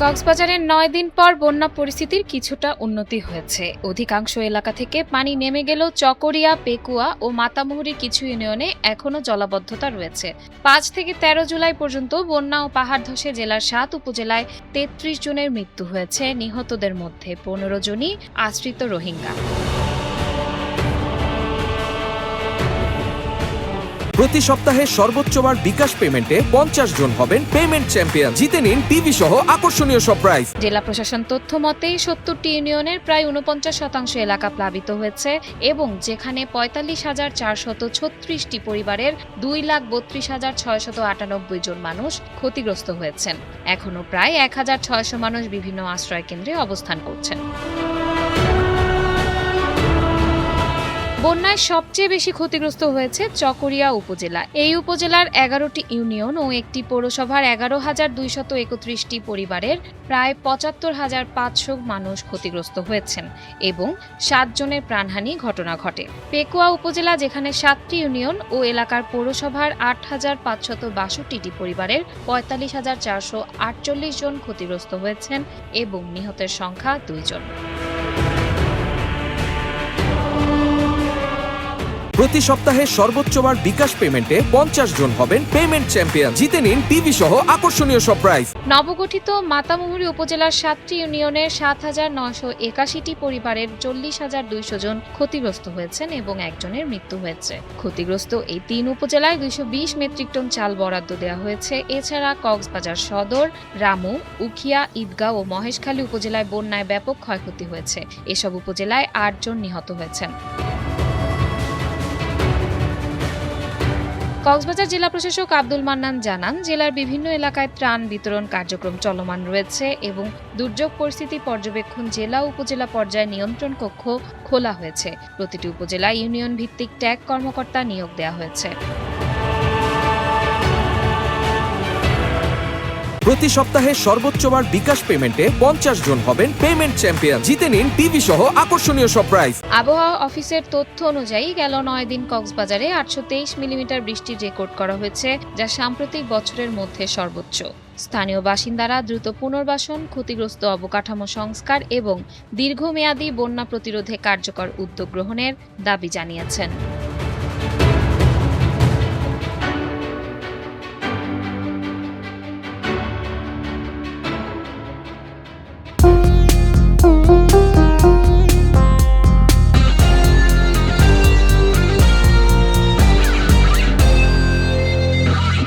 কক্সবাজারের ৯ দিন পর বন্যা পরিস্থিতির কিছুটা উন্নতি হয়েছে। অধিকাংশ এলাকা থেকে পানি নেমে গেলেও চকরিয়া, পেকুয়া ও মাতামুহুরীর কিছু ইউনিয়নে এখনও জলাবদ্ধতা রয়েছে। ৫ থেকে ১৩ জুলাই পর্যন্ত বন্যা ও পাহাড় ধসে জেলার ৭ উপজেলায় ৩৩ জনের মৃত্যু হয়েছে। নিহতদের মধ্যে ১৫ জনই আশ্রিত রোহিঙ্গা। প্রতি সপ্তাহে সর্বোচ্চবার বিকাশ পেমেন্টে ৫০ জন হবেন পেমেন্ট চ্যাম্পিয়ন। জিতে নিন টিভি সহ আকর্ষণীয় সব প্রাইজ। জেলা প্রশাসন তথ্য মতে ৭০টি ইউনিয়নের প্রায় ৪৯% এলাকা প্লাবিত হয়েছে এবং যেখানে ৪৫,৪৩৬টি পরিবারের ২,৩২,৬৯৮ জন মানুষ ক্ষতিগ্রস্ত হয়েছেন। এখনও প্রায় ১,৬০০ মানুষ বিভিন্ন আশ্রয় কেন্দ্রে অবস্থান করছেন। বন্যায় সবচেয়ে বেশি ক্ষতিগ্রস্ত হয়েছে চকরিয়া উপজেলা। এই উপজেলার ১১টি ইউনিয়ন ও একটি পৌরসভার ১১,২৩১টি পরিবারের প্রায় ৭৫,৫০০ মানুষ ক্ষতিগ্রস্ত হয়েছেন এবং ৭ জনের প্রাণহানি ঘটনা ঘটে। পেকুয়া উপজেলা, যেখানে ৭টি ইউনিয়ন ও এলাকার পৌরসভার ৮,৫৬২টি পরিবারের ৪৫,৪৪৮ জন ক্ষতিগ্রস্ত হয়েছেন এবং নিহতের সংখ্যা ২ জন। প্রতি সপ্তাহে সর্বোচ্চবার বিকাশ পেমেন্টে ৫০ জন হবেন পেমেন্ট চ্যাম্পিয়ন। জিতে নিন টিভি সহ আকর্ষণীয় সব প্রাইজ। নবগঠিত মাতামুহুরী উপজেলার ৭টি ইউনিয়নের ৭,৯৮১টি পরিবারের ৪০,২০০ জন ক্ষতিগ্রস্ত হয়েছেন এবং একজনের মৃত্যু হয়েছে। ক্ষতিগ্রস্ত এই ৩ উপজেলায় ২২০ মেট্রিক টন চাল বরাদ্দ দেওয়া হয়েছে। এছাড়া কক্সবাজার সদর, রামু, উখিয়া, ঈদগাঁও ও মহেশখালী উপজেলায় বন্যায় ব্যাপক ক্ষয়ক্ষতি হয়েছে। এসব উপজেলায় ৮ জন নিহত হয়েছেন। কক্সবাজার জেলা প্রশাসক আব্দুল মান্নান জানান, জেলার বিভিন্ন এলাকায় ত্রাণ বিতরণ কার্যক্রম চলমান রয়েছে এবং দুর্যোগ পরিস্থিতি পর্যবেক্ষণ জেলা উপজেলা পর্যায়ে নিয়ন্ত্রণ কক্ষ খোলা হয়েছে। প্রতিটি উপজেলায় ইউনিয়ন ভিত্তিক ট্যাগ কর্মকর্তা নিয়োগ দেওয়া হয়েছে। প্রতি সপ্তাহে সর্বোচ্চবার বিকাশ পেমেন্টে ৫০ জন হবেন পেমেন্ট চ্যাম্পিয়ন। জিতে নিন টিভি সহ আকর্ষণীয় সব প্রাইজ। আবহাওয়া অফিসের তথ্য অনুযায়ী গেল ৯ দিন কক্সবাজারে ৮২৩ মিলিমিটার বৃষ্টি রেকর্ড করা হয়েছে, যা সাম্প্রতিক বছরের মধ্যে সর্বোচ্চ। স্থানীয় বাসিন্দারা দ্রুত পুনর্বাসন, ক্ষতিগ্রস্ত অবকাঠামো সংস্কার এবং দীর্ঘমেয়াদী বন্যা প্রতিরোধে কার্যকর উদ্যোগ গ্রহণের দাবি জানিয়েছেন।